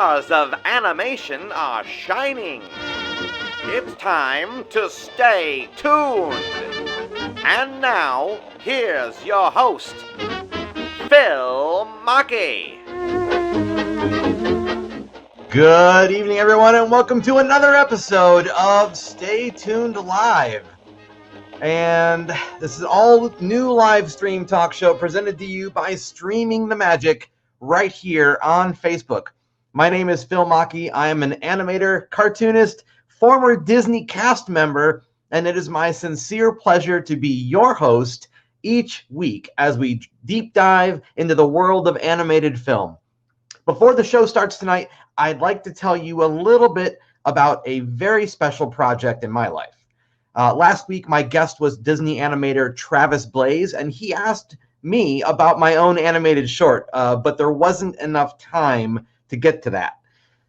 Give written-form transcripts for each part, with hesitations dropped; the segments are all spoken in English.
stars of animation are shining. It's time to stay tuned. And now, here's your host, Phil Mackey. Good evening, everyone, and welcome to another episode of Stay Tuned Live. And this is all new live stream talk show presented to you by Streaming the Magic right here on Facebook. My name is Phil Mackey. I am an animator, cartoonist, former Disney cast member, and it is my sincere pleasure to be your host each week as we deep dive into the world of animated film. Before the show starts tonight, I'd like to tell you a little bit about a very special project in my life. Last week, my guest was Disney animator Travis Blaze, and he asked me about my own animated short, but there wasn't enough time to get to that.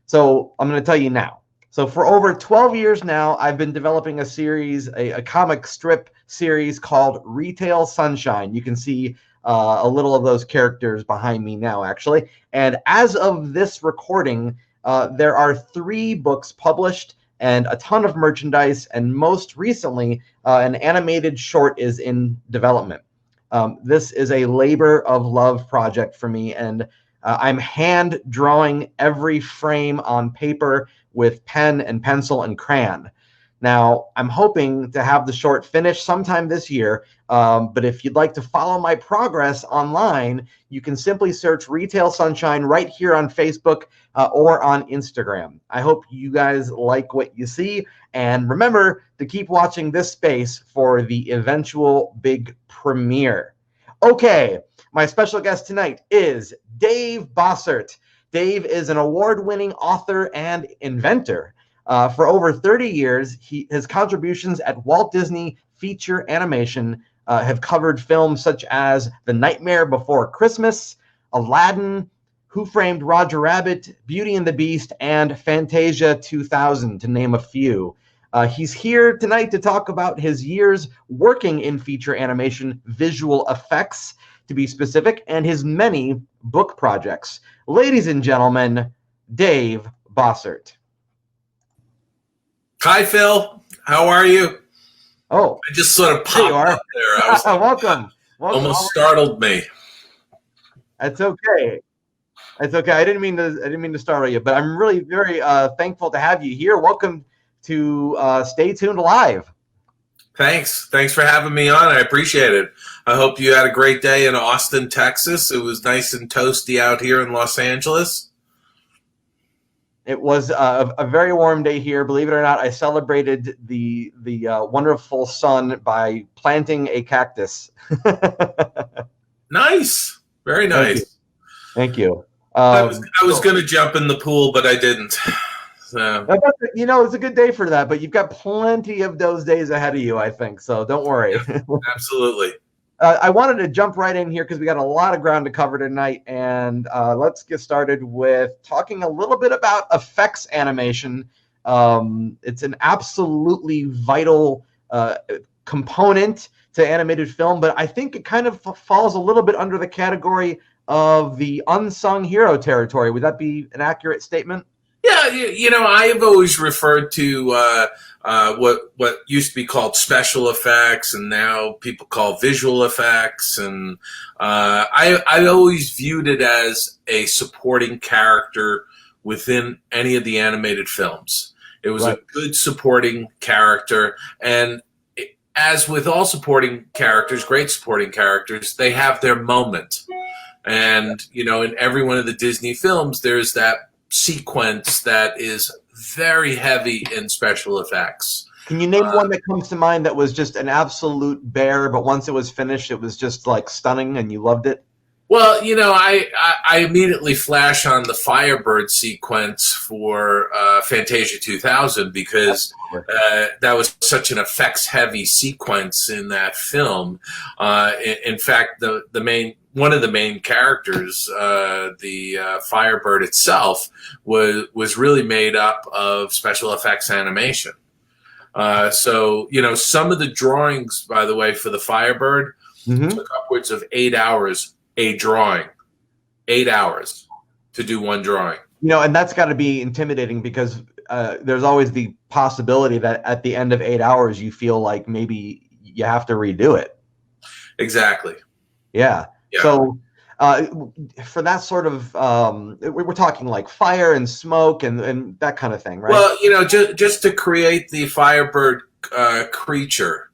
So I'm going to tell you now. So for over 12 years now, I've been developing a series, a comic strip series called Retail Sunshine. You can see a little of those characters behind me now, actually. And as of this recording, there are 3 books published and a ton of merchandise. And most recently, an animated short is in development. This is a labor of love project for me. And I'm hand drawing every frame on paper with pen and pencil and crayon. Now, I'm hoping to have the short finished sometime this year, but if you'd like to follow my progress online, you can simply search Retail Sunshine right here on Facebook or on Instagram. I hope you guys like what you see, and remember to keep watching this space for the eventual big premiere. Okay, my special guest tonight is Dave Bossert. Dave is an award-winning author and inventor. For over 30 years, his contributions at Walt Disney Feature Animation have covered films such as The Nightmare Before Christmas, Aladdin, Who Framed Roger Rabbit, Beauty and the Beast, and Fantasia 2000, to name a few. He's here tonight to talk about his years working in feature animation, visual effects, to be specific, and his many book projects. Ladies and gentlemen, Dave Bossert. Hi, Phil. How are you? Oh, I just sort of popped up there. I was welcome. Almost startled me. That's okay. It's okay. I didn't mean to startle you, but I'm really very thankful to have you here. Welcome to Stay Tuned Live. Thanks for having me on. I appreciate it. I hope you had a great day in Austin, Texas. It was nice and toasty out here in Los Angeles. It was a very warm day here. Believe it or not, I celebrated the wonderful sun by planting a cactus. Nice. Very nice. Thank you. I was going to jump in the pool, but I didn't. So. It's a good day for that, but you've got plenty of those days ahead of you, I think. So don't worry. Yeah, absolutely. I wanted to jump right in here because we got a lot of ground to cover tonight, and let's get started with talking a little bit about effects animation. It's an absolutely vital component to animated film, but I think it kind of falls a little bit under the category of the unsung hero territory. Would that be an accurate statement? Yeah, I have always referred to what used to be called special effects, and now people call visual effects. And I always viewed it as a supporting character within any of the animated films. It was a good supporting character, and as with all supporting characters, great supporting characters, they have their moment. And in every one of the Disney films, there's that sequence that is very heavy in special effects. Can you name one that comes to mind that was just an absolute bear, but once it was finished, it was just like stunning and you loved it? Well, I immediately flash on the Firebird sequence for Fantasia 2000 because that was such an effects-heavy sequence in that film. In fact, one of the main characters, the Firebird itself, was really made up of special effects animation. So some of the drawings, by the way, for the Firebird took upwards of 8 hours a drawing. 8 hours to do one drawing. And that's got to be intimidating because there's always the possibility that at the end of 8 hours you feel like maybe you have to redo it. Exactly. Yeah. So for that sort of, we're talking like fire and smoke and that kind of thing, right? Well, just to create the Firebird creature,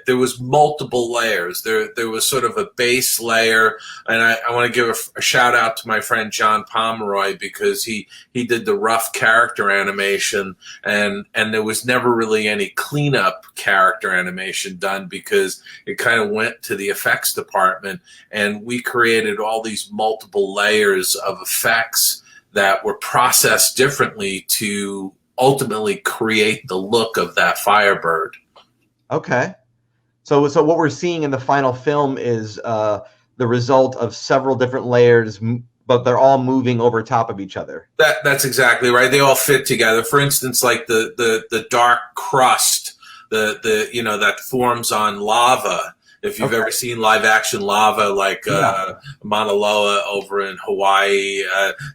there was multiple layers. There was sort of a base layer, and I want to give a shout out to my friend John Pomeroy because he did the rough character animation, and there was never really any cleanup character animation done because it kind of went to the effects department, and we created all these multiple layers of effects that were processed differently to ultimately create the look of that Firebird. Okay. So what we're seeing in the final film is the result of several different layers, but they're all moving over top of each other. That's exactly right. They all fit together. For instance, like the dark crust, that forms on lava. If you've ever seen live action lava, like Mauna Loa over in Hawaii,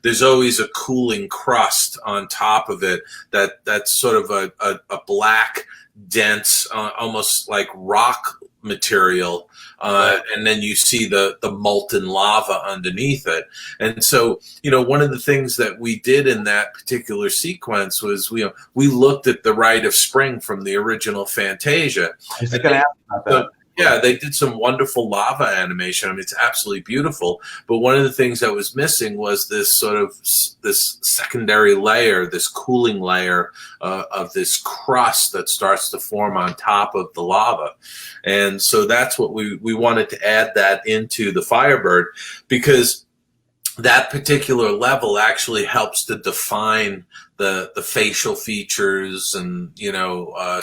there's always a cooling crust on top of it that's sort of a black, dense, almost like rock material. And then you see the molten lava underneath it. And so, one of the things that we did in that particular sequence was we looked at the Rite of Spring from the original Fantasia. I was going to ask about that. Yeah, they did some wonderful lava animation. I mean, it's absolutely beautiful. But one of the things that was missing was this secondary layer, this cooling layer of this crust that starts to form on top of the lava. And so that's what we wanted to add that into the Firebird, because that particular level actually helps to define the facial features and,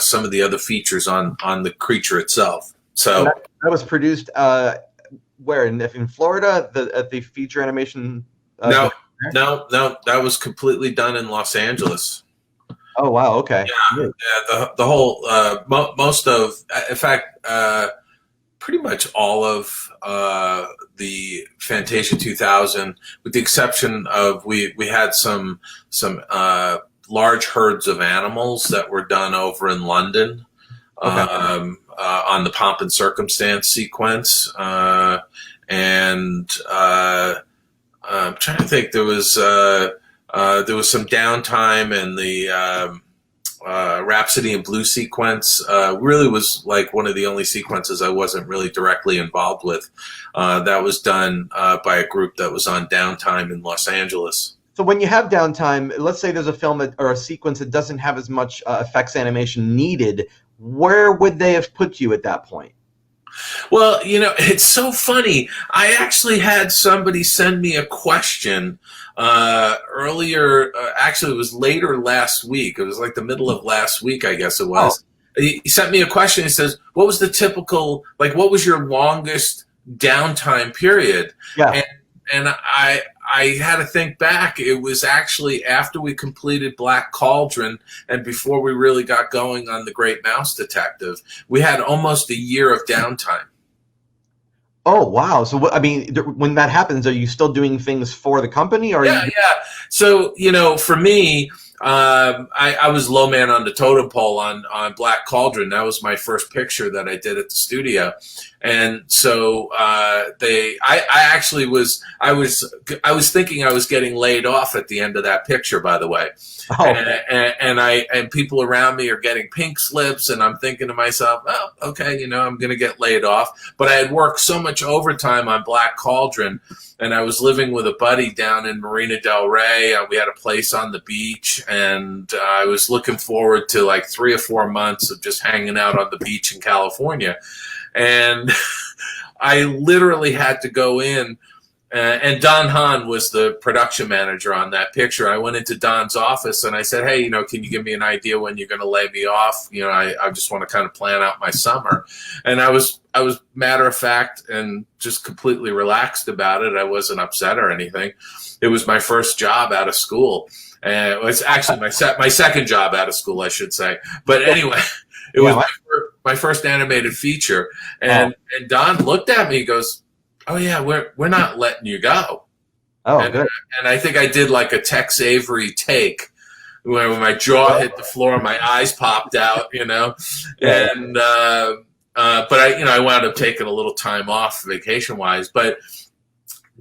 some of the other features on the creature itself. So that was produced where in Florida at the feature animation. No, that was completely done in Los Angeles. Oh wow, okay. Yeah, the whole most of, in fact, pretty much all of the Fantasia 2000, with the exception of we had some large herds of animals that were done over in London. Okay. On the Pomp and Circumstance sequence, and I'm trying to think. There was some downtime in the Rhapsody in Blue sequence. Really was like one of the only sequences I wasn't really directly involved with. That was done by a group that was on downtime in Los Angeles. So when you have downtime, let's say there's a film or a sequence that doesn't have as much effects animation needed, where would they have put you at that point? Well, it's so funny. I actually had somebody send me a question earlier. Actually, it was later last week. It was like the middle of last week, I guess it was. Oh. He sent me a question. He says, what was the typical, what was your longest downtime period? Yeah. And I had to think back. It was actually after we completed Black Cauldron and before we really got going on The Great Mouse Detective. We had almost a year of downtime. Oh, wow. So, when that happens, are you still doing things for the company? Or Yeah. So, for me, I was low man on the totem pole on Black Cauldron. That was my first picture that I did at the studio. And so I was thinking I was getting laid off at the end of that picture, by the way. Oh. And people around me are getting pink slips, and I'm thinking to myself, oh, okay, I'm going to get laid off. But I had worked so much overtime on Black Cauldron, and I was living with a buddy down in Marina del Rey. We had a place on the beach, and I was looking forward to like 3 or 4 months of just hanging out on the beach in California. And I literally had to go in, and Don Hahn was the production manager on that picture. I went into Don's office and I said, hey, can you give me an idea when you're going to lay me off? I just want to kind of plan out my summer. And I was matter of fact and just completely relaxed about it. I wasn't upset or anything. It was my first job out of school. And it was actually my second job out of school, I should say. But anyway, it was my first animated feature. And Don looked at me and goes, oh yeah, we're not letting you go. Oh, good. And I think I did like a Tex Avery take where my jaw hit the floor, my eyes popped out, Yeah. and but I wound up taking a little time off vacation wise. But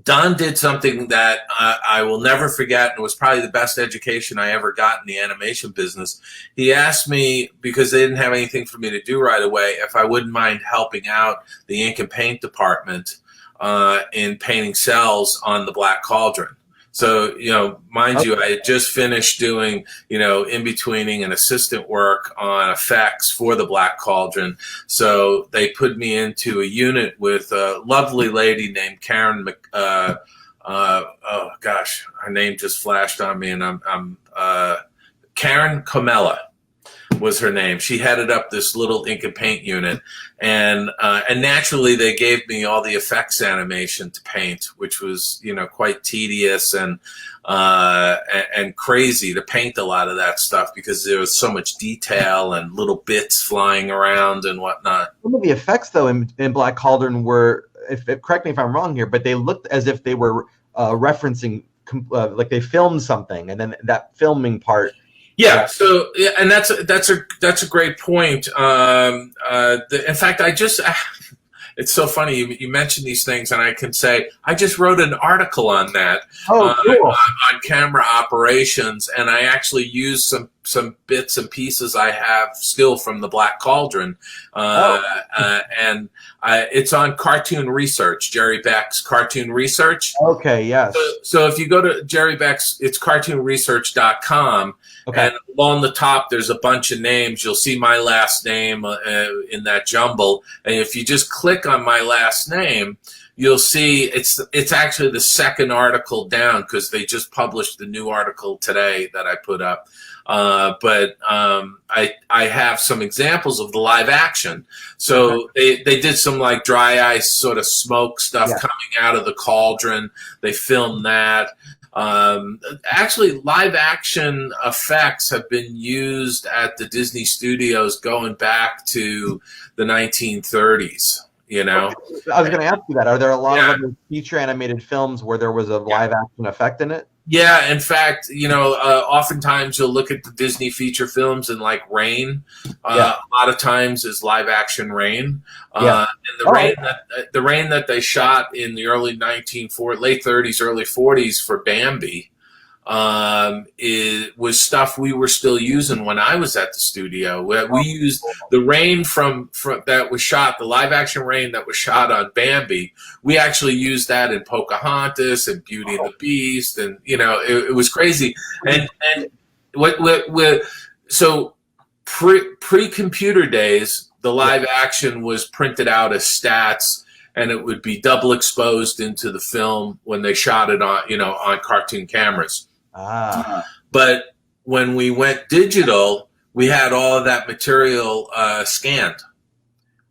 Don did something that I will never forget, and it was probably the best education I ever got in the animation business. He asked me, because they didn't have anything for me to do right away, if I wouldn't mind helping out the ink and paint department in painting cells on the Black Cauldron. So, mind you, I had just finished doing, in-betweening and assistant work on effects for the Black Cauldron. So they put me into a unit with a lovely lady named Karen, oh gosh, her name just flashed on me, and I'm Karen Comella was her name. She headed up this little ink and paint unit, and naturally they gave me all the effects animation to paint, which was quite tedious and crazy to paint a lot of that stuff because there was so much detail and little bits flying around and whatnot. Some of the effects though in Black Cauldron were, correct me if I'm wrong here, but they looked as if they were referencing like they filmed something, and then that filming part. Yeah. So, and that's a great point. In fact, it's so funny you mention these things, and I can say I just wrote an article on that. Oh, cool. on camera operations, and I actually used some bits and pieces I have still from the Black Cauldron, and it's on Cartoon Research, Jerry Beck's Cartoon Research. Okay, yes. So if you go to Jerry Beck's, it's cartoonresearch.com. Okay. And along the top, there's a bunch of names. You'll see my last name in that jumble. And if you just click on my last name, you'll see it's actually the second article down because they just published the new article today that I put up. But I have some examples of the live action. So they did some like dry ice sort of smoke stuff coming out of the cauldron. They filmed that. Actually, live action effects have been used at the Disney studios going back to the 1930s. I was going to ask you that. Are there a lot of other feature animated films where there was a live action effect in it? Yeah, in fact, oftentimes you'll look at the Disney feature films and like Rain. A lot of times is live action Rain. And the Rain that they shot in the late 30s, early 40s for Bambi was stuff we were still using when I was at the studio. We used the Rain from that was shot, the live action Rain that was shot on Bambi. We actually used that in Pocahontas and Beauty and the Beast, and it was crazy. And so pre-computer days, the live action was printed out as stats, and it would be double exposed into the film when they shot it on cartoon cameras. But when we went digital, we had all of that material scanned.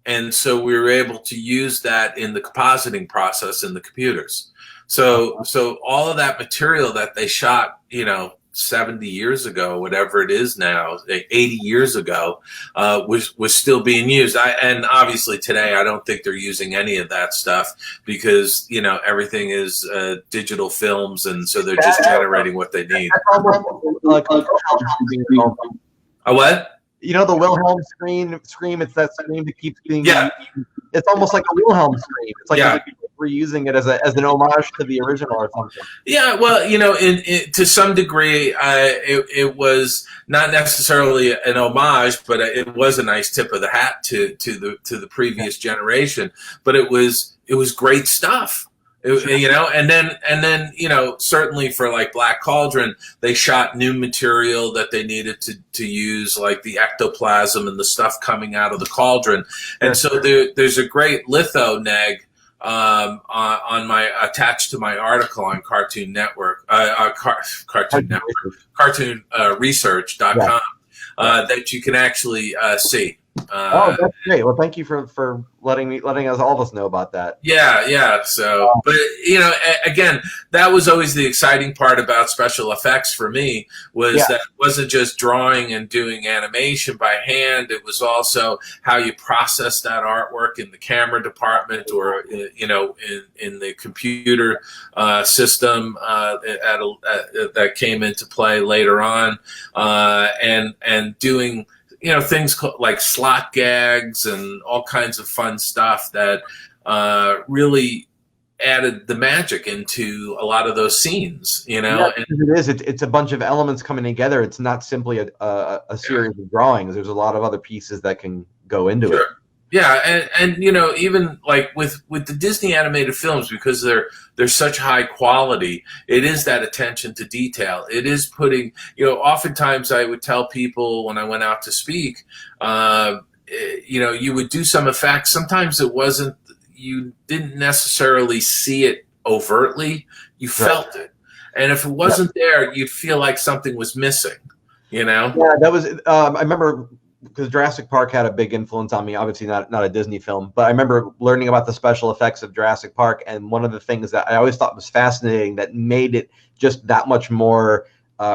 And so we were able to use that in the compositing process in the computers. So all of that material that they shot, 70 years ago, whatever it is now, 80 years ago, was still being used. And obviously today, I don't think they're using any of that stuff because, everything is digital films. And so they're just generating what they need. A what? The Wilhelm scream. It's that scream that keeps being used. It's almost like a Wilhelm scream. It's like reusing it as an homage to the original or something. Yeah, well, to some degree, it was not necessarily an homage, but it was a nice tip of the hat to the previous generation. But it was great stuff. And then certainly for like Black Cauldron, they shot new material that they needed to use, like the ectoplasm and the stuff coming out of the cauldron. And so there's a great litho neg on my attached to my article on Cartoon Network, Cartoon Research.com that you can actually see. Oh, that's great. Well, thank you for letting us all of us know about that. Yeah. So, but again, that was always the exciting part about special effects for me was Yeah. that it wasn't just drawing and doing animation by hand. It was also how you process that artwork in the camera department or in the computer system that came into play later on, and doing things like slot gags and all kinds of fun stuff that really added the magic into a lot of those scenes, Yeah, it is. It's a bunch of elements coming together. It's not simply a series of drawings. There's a lot of other pieces that can go into it. Yeah, and even like with the Disney animated films, because they're such high quality, it is that attention to detail. It is putting, oftentimes I would tell people when I went out to speak, you would do some effects. Sometimes you didn't necessarily see it overtly, you felt it. And if it wasn't there, you'd feel like something was missing, Yeah, that was, I remember, because Jurassic Park had a big influence on me. Obviously not a Disney film, but I remember learning about the special effects of Jurassic Park, and one of the things that I always thought was fascinating that made it just that much more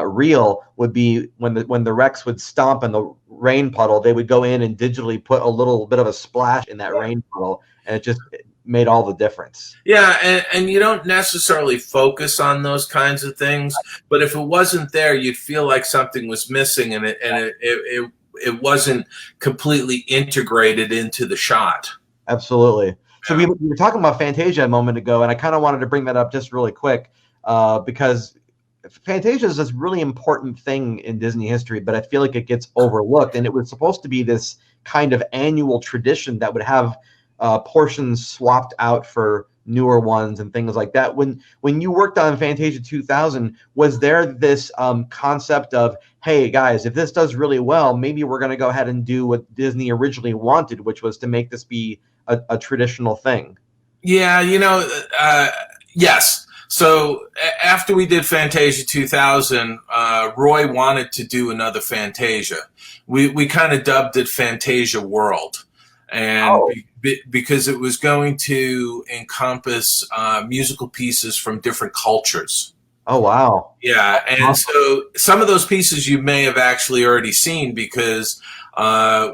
real would be when the Rex would stomp in the rain puddle, they would go in and digitally put a little bit of a splash in that rain puddle, and it made all the difference. Yeah, and you don't necessarily focus on those kinds of things, but if it wasn't there, you'd feel like something was missing, and it wasn't completely integrated into the shot. Absolutely. So we were talking about Fantasia a moment ago, and I kind of wanted to bring that up just really quick because Fantasia is this really important thing in Disney history, but I feel like it gets overlooked. And it was supposed to be this kind of annual tradition that would have portions swapped out for newer ones and things like that. When you worked on Fantasia 2000, was there this concept of, hey guys, if this does really well, maybe we're going to go ahead and do what Disney originally wanted, which was to make this be a traditional thing? Yeah, yes. So after we did Fantasia 2000, Roy wanted to do another Fantasia. We kind of dubbed it Fantasia World. And because it was going to encompass musical pieces from different cultures. Oh, wow. Yeah, and so some of those pieces you may have actually already seen because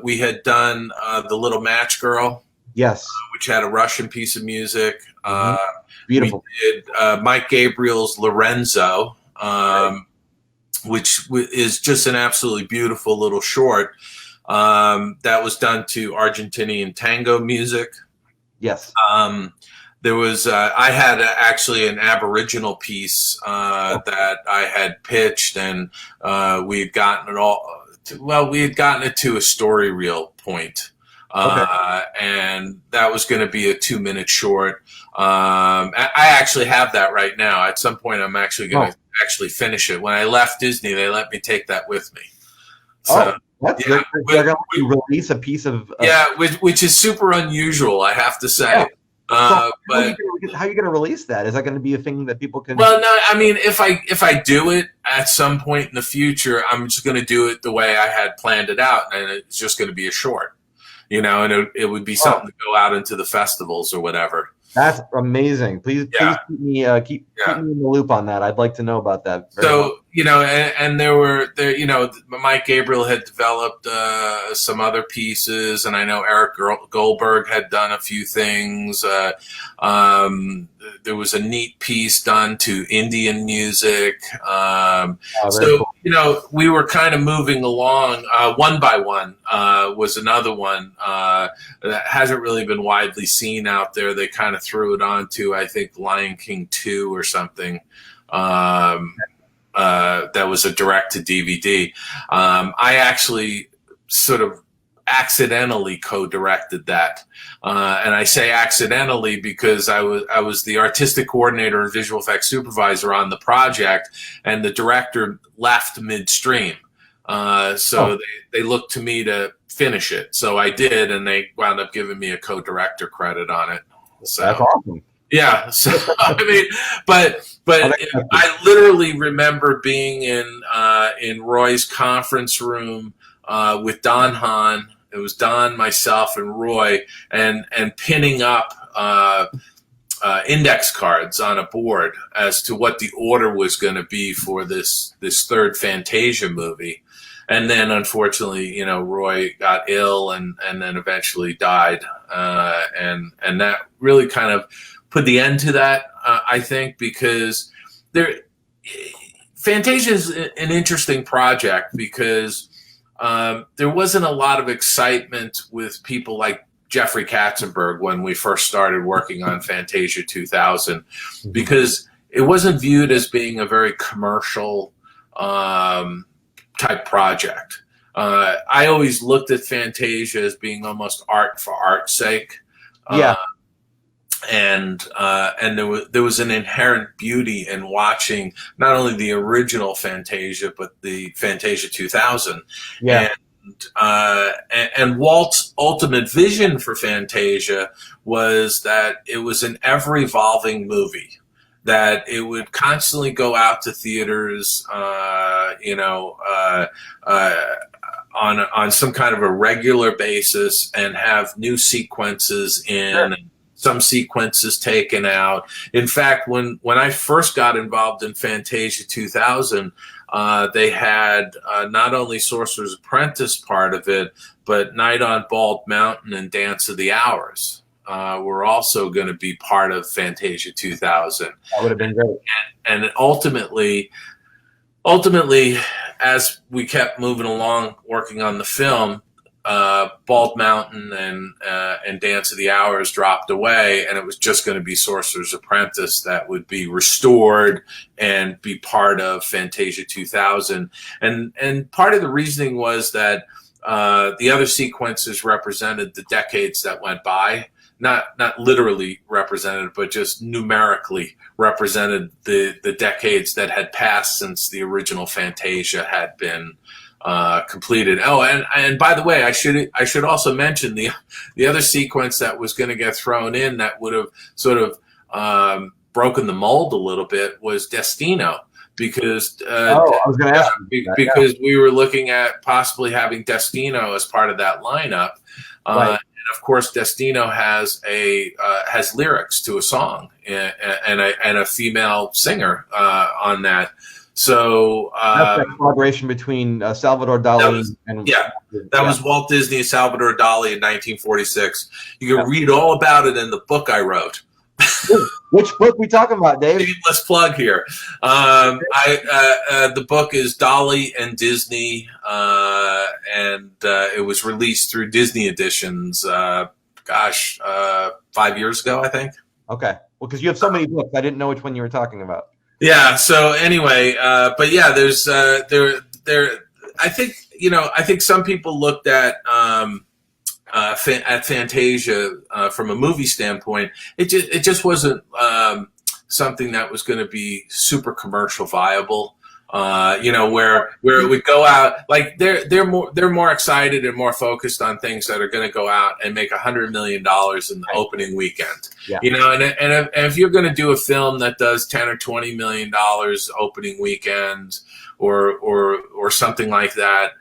we had done The Little Match Girl. Yes. Which had a Russian piece of music. Beautiful. We did Mike Gabriel's Lorenzo, which is just an absolutely beautiful little short. That was done to Argentinian tango music. Yes. There was I had actually an Aboriginal piece that I had pitched, and we had gotten it to a story reel point. And that was going to be a 2-minute short. I actually have that right now. At some point, I'm actually going to actually finish it. When I left Disney, they let me take that with me. So, they're going to release a piece of which is super unusual, I have to say. Yeah. But how are you going to release that? Is that going to be a thing that people can? Well, no. I mean, if I do it at some point in the future, I'm just going to do it the way I had planned it out, and it's just going to be a short, and it would be something to go out into the festivals or whatever. That's amazing. Please keep me in the loop on that. I'd like to know about that. So, and there, Mike Gabriel had developed some other pieces, and I know Eric Goldberg had done a few things. There was a neat piece done to Indian music. Cool. We were kind of moving along. One by One was another one that hasn't really been widely seen out there. They kind of threw it onto, I think, Lion King 2 or something. That was a direct-to-DVD. I actually sort of accidentally co-directed that. And I say accidentally because I was the artistic coordinator and visual effects supervisor on the project, and the director left midstream. They looked to me to finish it. So I did, and they wound up giving me a co-director credit on it. So that's awesome. Yeah. So I mean, but I literally remember being in Roy's conference room with Don Hahn. it was Don, myself, and Roy, and pinning up index cards on a board as to what the order was going to be for this third Fantasia movie. And then, unfortunately, Roy got ill and then eventually died. And that really kind of put the end to that, I think, because Fantasia is an interesting project because there wasn't a lot of excitement with people like Jeffrey Katzenberg when we first started working on Fantasia 2000, because it wasn't viewed as being a very commercial type project. I always looked at Fantasia as being almost art for art's sake. And there was an inherent beauty in watching not only the original Fantasia but the Fantasia 2000. And Walt's ultimate vision for Fantasia was that it was an ever-evolving movie, that it would constantly go out to theaters, on some kind of a regular basis and have new sequences in. Sure. Some sequences taken out. In fact, when I first got involved in Fantasia 2000, they had not only Sorcerer's Apprentice part of it, but Night on Bald Mountain and Dance of the Hours were also going to be part of Fantasia 2000. That would have been great. And ultimately, as we kept moving along working on the film, Bald Mountain and Dance of the Hours dropped away, and it was just going to be Sorcerer's Apprentice that would be restored and be part of Fantasia 2000. And part of the reasoning was that the other sequences represented the decades that went by, not literally represented, but just numerically represented the decades that had passed since the original Fantasia had been completed. Oh, and by the way, I should also mention the other sequence that was going to get thrown in that would have sort of broken the mold a little bit was Destino, because I was going to ask because we were looking at possibly having Destino as part of that lineup. Right. And of course, Destino has lyrics to a song and a female singer on that. So that's a collaboration between Salvador Dali that was Walt Disney and Salvador Dali in 1946. You can read all about it in the book I wrote. Which book we talking about, Dave? Let's plug here. The book is Dali and Disney, and it was released through Disney Editions. 5 years ago, I think. Okay, well, because you have so many books, I didn't know which one you were talking about. Yeah. So anyway, but yeah, there's there. I think some people looked at Fantasia from a movie standpoint. It just wasn't something that was going to be super commercial viable. Where it would go out, like they're more excited and more focused on things that are going to go out and make $100 million in the opening weekend. Yeah. And if you're going to do a film that does $10 or $20 million opening weekend or something like that,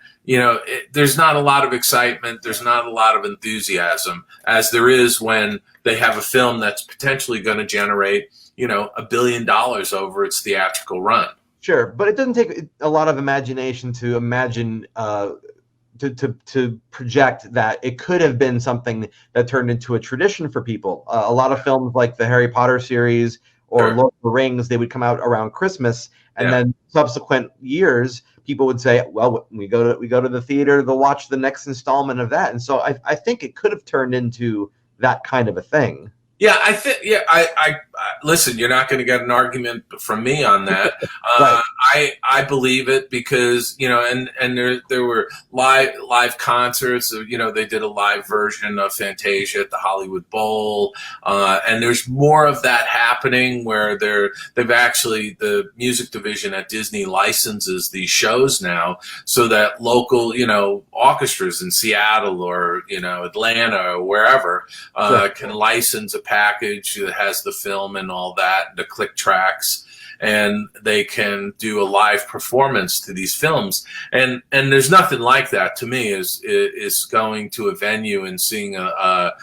there's not a lot of excitement. There's not a lot of enthusiasm as there is when they have a film that's potentially going to generate, $1 billion over its theatrical run. Sure, but it doesn't take a lot of imagination to imagine to project that it could have been something that turned into a tradition for people. A lot of films like the Harry Potter series or Lord of the Rings, they would come out around Christmas, and then subsequent years, people would say, "Well, we go to the theater to watch the next installment of that." And so I think it could have turned into that kind of a thing. Yeah, I think. Yeah, I listen. You're not going to get an argument from me on that. Right. I believe it because and there were live concerts. They did a live version of Fantasia at the Hollywood Bowl, and there's more of that happening where they've actually the music division at Disney licenses these shows now so that local orchestras in Seattle or Atlanta or wherever can license a package that has the film and all that, the click tracks, and they can do a live performance to these films. And there's nothing like that to me is going to a venue and seeing a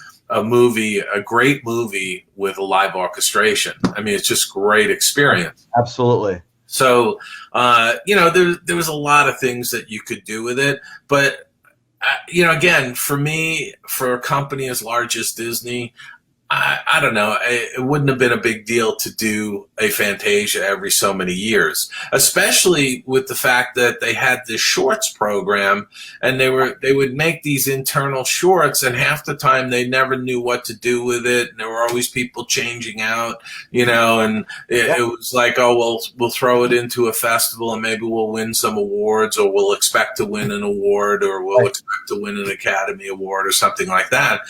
movie, a great movie with a live orchestration. I mean, it's just great experience. Absolutely. So, there was a lot of things that you could do with it, but again, for me, for a company as large as Disney, I don't know. It wouldn't have been a big deal to do a Fantasia every so many years, especially with the fact that they had this shorts program, and they would make these internal shorts, and half the time they never knew what to do with it, and there were always people changing out, and it was like, oh, well, we'll throw it into a festival and maybe we'll win some awards, or we'll expect to win an award, or we'll expect to win an Academy Award or something like that.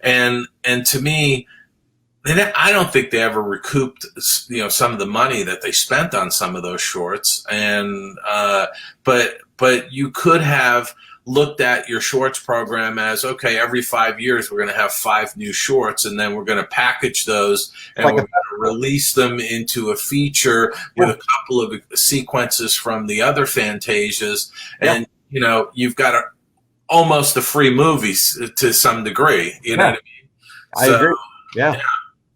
And to me, I don't think they ever recouped, some of the money that they spent on some of those shorts. And but you could have looked at your shorts program as, okay, every 5 years we're going to have 5 new shorts, and then we're going to package those and we're going to release them into a feature with a couple of sequences from the other Fantasias, and you've got almost a free movie to some degree, you know what I mean? I agree. Yeah.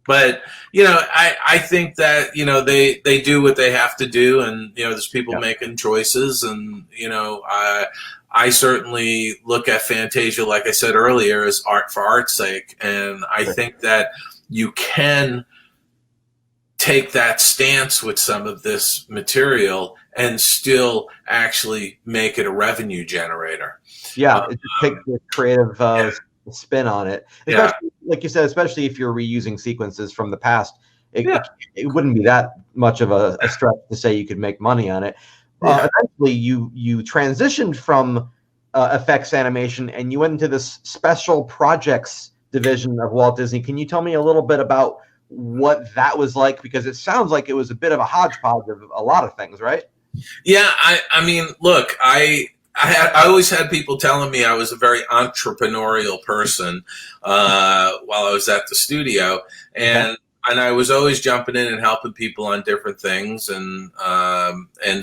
But, I think that, they do what they have to do, and, there's people making choices, and, I certainly look at Fantasia, like I said earlier, as art for art's sake. And I think that you can take that stance with some of this material and still actually make it a revenue generator. Yeah, it just takes the creative spin on it. Especially, like you said, especially if you're reusing sequences from the past, it wouldn't be that much of a stretch to say you could make money on it. Eventually, you transitioned from effects animation and you went into this special projects division of Walt Disney. Can you tell me a little bit about what that was like? Because it sounds like it was a bit of a hodgepodge of a lot of things, right? Yeah, I mean, look, I always had people telling me I was a very entrepreneurial person while I was at the studio, and I was always jumping in and helping people on different things, and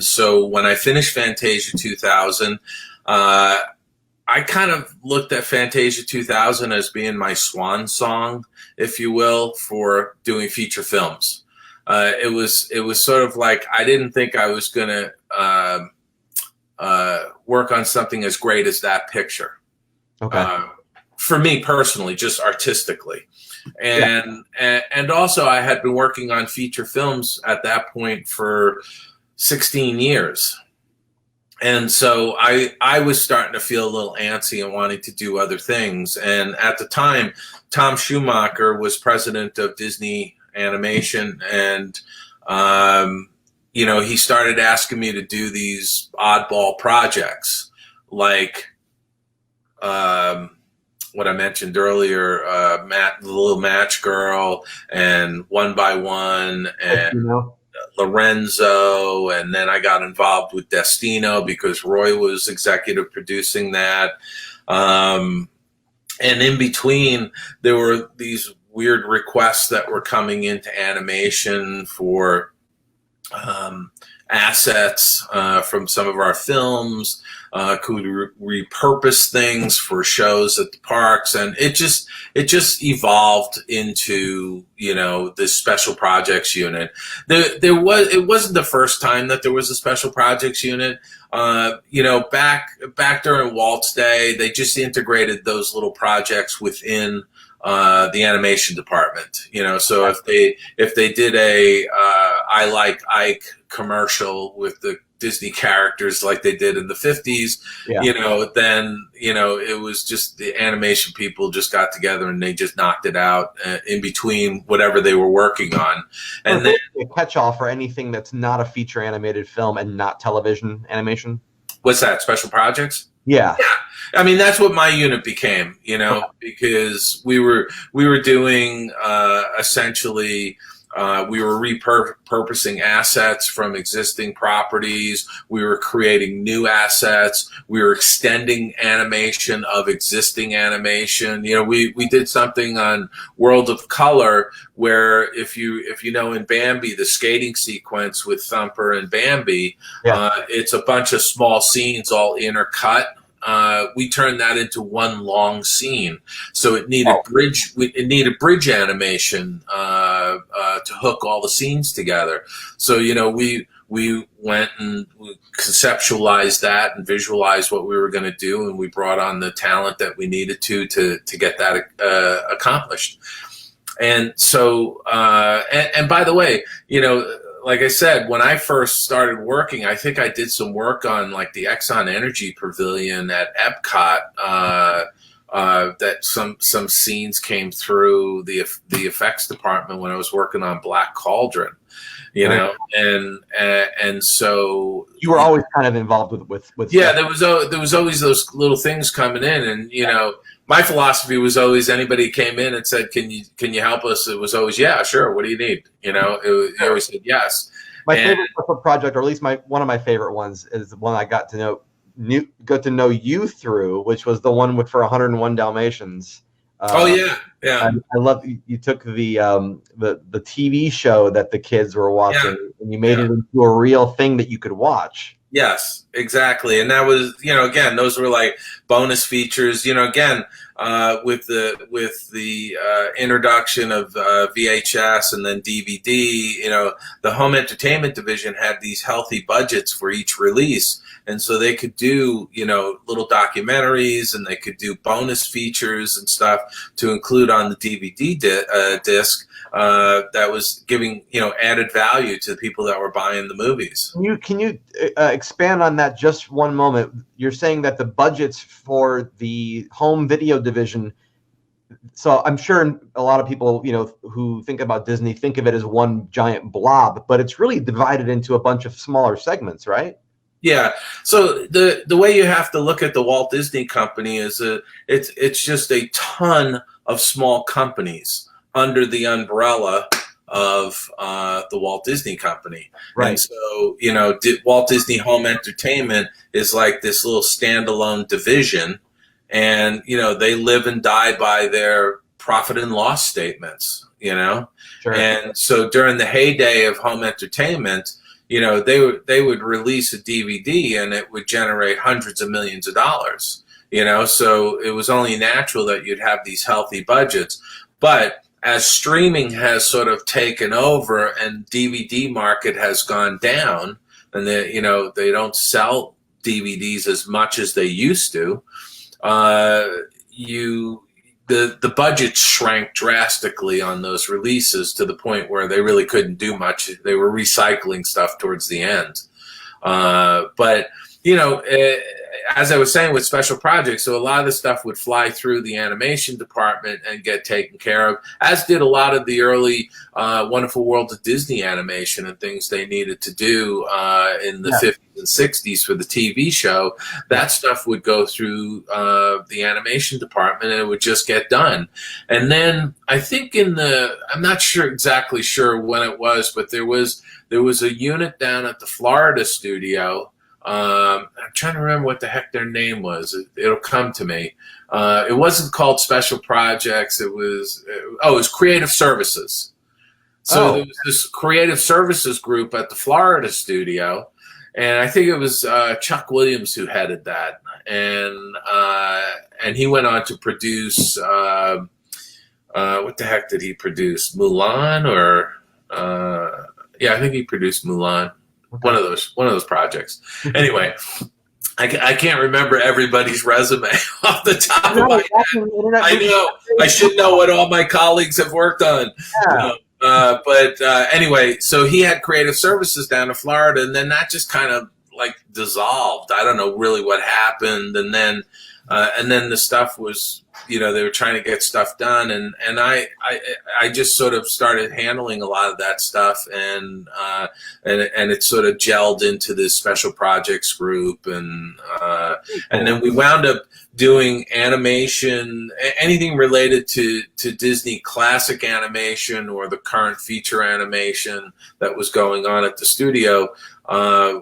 so when I finished Fantasia 2000, I kind of looked at Fantasia 2000 as being my swan song, if you will, for doing feature films. It was sort of like I didn't think I was going to work on something as great as that picture. Okay. For me personally, just artistically. And also I had been working on feature films at that point for 16 years. And so I was starting to feel a little antsy and wanting to do other things. And at the time, Tom Schumacher was president of Disney Animation, and he started asking me to do these oddball projects, like what I mentioned earlier, the Little Match Girl, and One by One, and Lorenzo, and then I got involved with Destino because Roy was executive producing that. And in between, there were these weird requests that were coming into animation for assets from some of our films. Could repurpose things for shows at the parks, and it just evolved into this special projects unit. It wasn't the first time that there was a special projects unit. Back during Walt's day, they just integrated those little projects within the animation department. So if they did a I Like Ike commercial with the Disney characters like they did in the 50s, then it was just the animation people just got together and they just knocked it out in between whatever they were working on. And then a catch-all for anything that's not a feature animated film and not television animation. What's that? Special projects? Yeah. I mean, that's what my unit became, because we were doing essentially We were repurposing assets from existing properties. We were creating new assets. We were extending animation of existing animation. We did something on World of Color where if you know in Bambi, the skating sequence with Thumper and Bambi, it's a bunch of small scenes all intercut. We turned that into one long scene, so it needed bridge animation to hook all the scenes together. So we went and we conceptualized that and visualized what we were going to do, and we brought on the talent that we needed to get that accomplished. And so, and by the way, like I said, when I first started working, I think I did some work on like the Exxon Energy Pavilion at Epcot. That some scenes came through the effects department when I was working on Black Cauldron, and so you were always kind of involved with there was always those little things coming in, and my philosophy was always anybody came in and said, can you help us? It was always, yeah, sure. What do you need? You always said yes. My favorite project, or at least one of my favorite ones, is the one I got to know you through, which was the one for 101 Dalmatians. I love you took the TV show that the kids were watching and you made it into a real thing that you could watch. Yes, exactly. And that was, again, those were like bonus features, again, with the introduction of VHS and then DVD, the home entertainment division had these healthy budgets for each release. And so they could do, little documentaries, and they could do bonus features and stuff to include on the DVD disc that was giving, added value to the people that were buying the movies. Can you expand on that just one moment? You're saying that the budgets for the home video division, so I'm sure a lot of people, who think about Disney think of it as one giant blob, but it's really divided into a bunch of smaller segments, right? Yeah. So the way you have to look at the Walt Disney Company is it's just a ton of small companies under the umbrella of the Walt Disney Company. Right. And so, Walt Disney Home Entertainment is like this little standalone division, and, they live and die by their profit and loss statements, Sure. And so during the heyday of home entertainment, they would release a DVD and it would generate hundreds of millions of dollars, so it was only natural that you'd have these healthy budgets. But as streaming has sort of taken over and DVD market has gone down, and they don't sell DVDs as much as they used to, the budget shrank drastically on those releases to the point where they really couldn't do much. They were recycling stuff towards the end. But as I was saying with special projects, so a lot of the stuff would fly through the animation department and get taken care of, as did a lot of the early Wonderful World of Disney animation and things they needed to do in the 50s and 60s for the TV show. That stuff would go through the animation department and it would just get done. And then I think I'm not exactly sure when it was, but there was a unit down at the Florida studio. I'm trying to remember what the heck their name was. It'll come to me. It wasn't called Special Projects. It was Creative Services. So there was this Creative Services group at the Florida studio, and I think it was Chuck Williams who headed that. And he went on to produce what the heck did he produce? Mulan I think he produced Mulan. One of those projects. Anyway, I can't remember everybody's resume off the top of my head. I know. I should know what all my colleagues have worked on. Yeah. But anyway, so he had Creative Services down in Florida, and then that just kind of like dissolved. I don't know really what happened. And then and then the stuff was, they were trying to get stuff done, and I just sort of started handling a lot of that stuff, and it sort of gelled into this special projects group, and then we wound up doing animation, anything related to Disney classic animation or the current feature animation that was going on at the studio.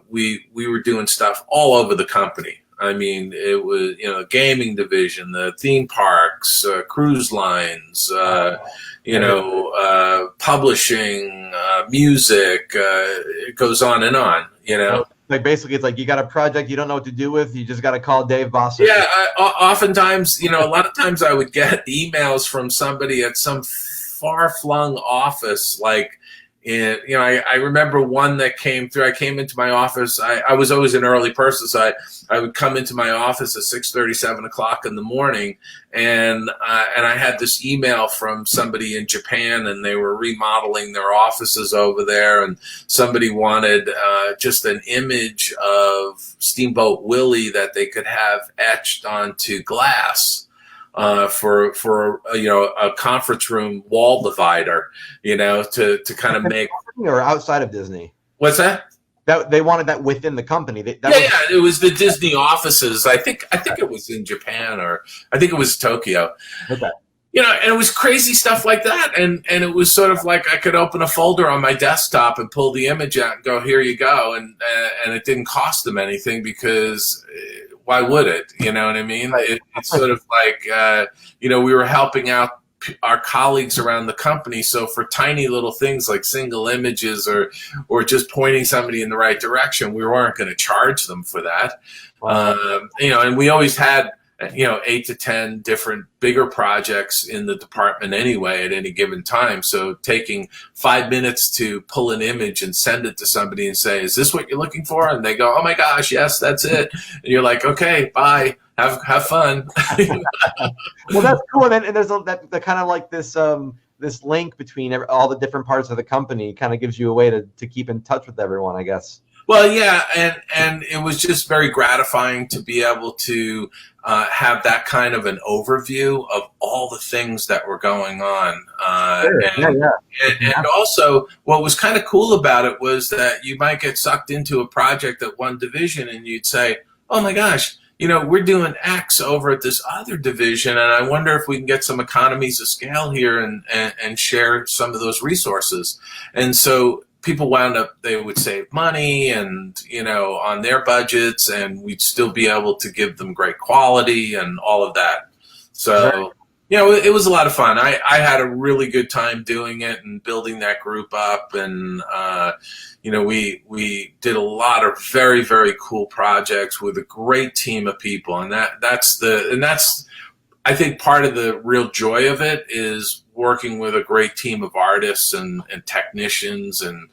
We were doing stuff all over the company. I mean, it was, gaming division, the theme parks, cruise lines, publishing, music, it goes on and on, Like basically, it's like you got a project you don't know what to do with. You just got to call Dave Bossert. Yeah, oftentimes, a lot of times I would get emails from somebody at some far-flung office, like, I remember one that came through. I came into my office. I was always an early person, so I would come into my office at 6:30, 7 o'clock in the morning, and I had this email from somebody in Japan, and they were remodeling their offices over there, and somebody wanted just an image of Steamboat Willie that they could have etched onto glass. For a conference room wall divider, to kind of make. Or outside of Disney. What's that? That they wanted that within the company. It was the Disney offices. I think it was in Japan, or I think it was Tokyo. Okay. And it was crazy stuff like that, and it was sort of like I could open a folder on my desktop and pull the image out and go, here you go, and it didn't cost them anything because. Why would it? You know what I mean? It's sort of like, we were helping out our colleagues around the company. So for tiny little things like single images or just pointing somebody in the right direction, we weren't going to charge them for that. Wow. And we always had, 8 to 10 different bigger projects in the department anyway at any given time. So taking 5 minutes to pull an image and send it to somebody and say, is this what you're looking for? And they go, oh my gosh, yes, that's it. And you're like, okay, bye. Have fun. Well, that's cool. And there's that kind of like this link between all the different parts of the company kind of gives you a way to keep in touch with everyone, I guess. Well, yeah, and it was just very gratifying to be able to have that kind of an overview of all the things that were going on. And also, what was kind of cool about it was that you might get sucked into a project at one division and you'd say, oh my gosh, we're doing X over at this other division, and I wonder if we can get some economies of scale here and share some of those resources. And so people wound up, they would save money and, on their budgets, and we'd still be able to give them great quality and all of that. So, it was a lot of fun. I had a really good time doing it and building that group up. And, we did a lot of very, very cool projects with a great team of people. And that's I think part of the real joy of it is working with a great team of artists and technicians and,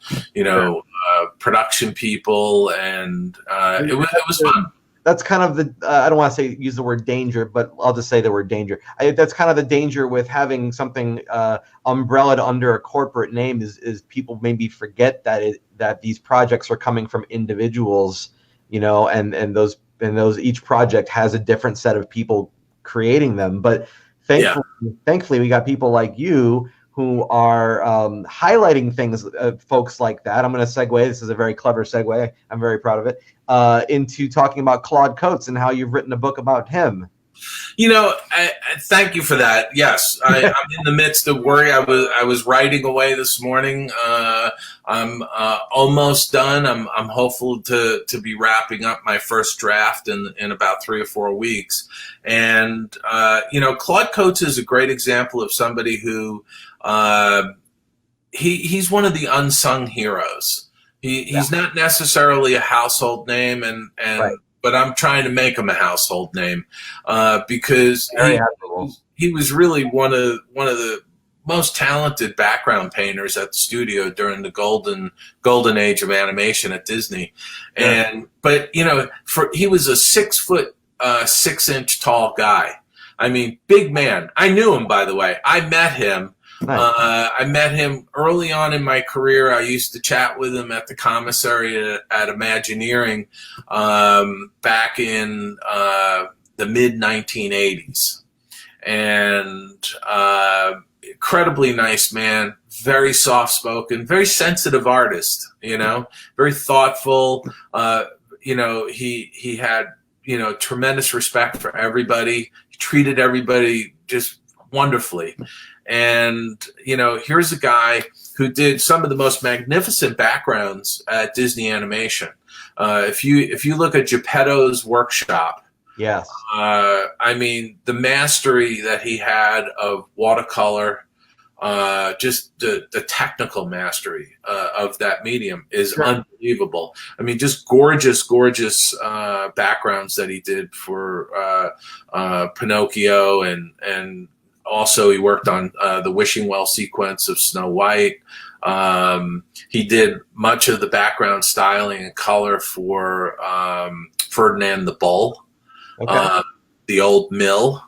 production people. And it was fun. That's kind of the, I don't want to use the word danger, but I'll just say the word danger. That's kind of the danger with having something umbrellaed under a corporate name is people maybe forget that these projects are coming from individuals, and those each project has a different set of people creating them. But thankfully we got people like you who are highlighting things, folks like that. I'm going to segue. This is a very clever segue. I'm very proud of it. Into talking about Claude Coates and how you've written a book about him. I thank you for that. Yes, I'm in the midst of worry. I was writing away this morning. I'm almost done. I'm hopeful to be wrapping up my first draft in about 3 or 4 weeks. And Claude Coates is a great example of somebody who he's one of the unsung heroes. He's not necessarily a household name, and right. But I'm trying to make him a household name because he was really one of the most talented background painters at the studio during the golden age of animation at Disney. Yeah. But he was a 6 foot 6 inch tall guy. I mean, big man. I knew him, by the way. I met him. Nice. I met him early on in my career. I used to chat with him at the commissary at Imagineering back in the the mid 1980s, and incredibly nice man, very soft spoken, very sensitive artist. Very thoughtful. He had tremendous respect for everybody. He treated everybody just wonderfully. And here's a guy who did some of the most magnificent backgrounds at Disney Animation. If you look at Geppetto's workshop, yes, I mean the mastery that he had of watercolor, just the technical mastery of that medium is unbelievable. I mean, just gorgeous backgrounds that he did for Pinocchio, and also he worked on the Wishing Well sequence of Snow White. He did much of the background styling and color for Ferdinand the Bull, the Old Mill.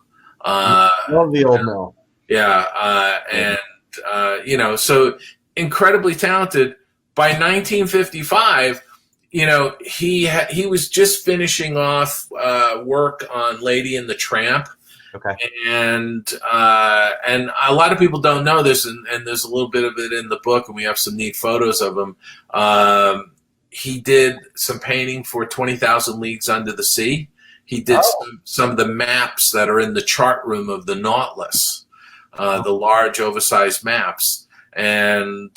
Love the Old Mill. Yeah, so incredibly talented. By 1955, he was just finishing off work on Lady and the Tramp. Okay. And a lot of people don't know this, and there's a little bit of it in the book, and we have some neat photos of him. He did some painting for 20,000 Leagues Under the Sea. He did some of the maps that are in the chart room of the Nautilus, the large oversized maps. And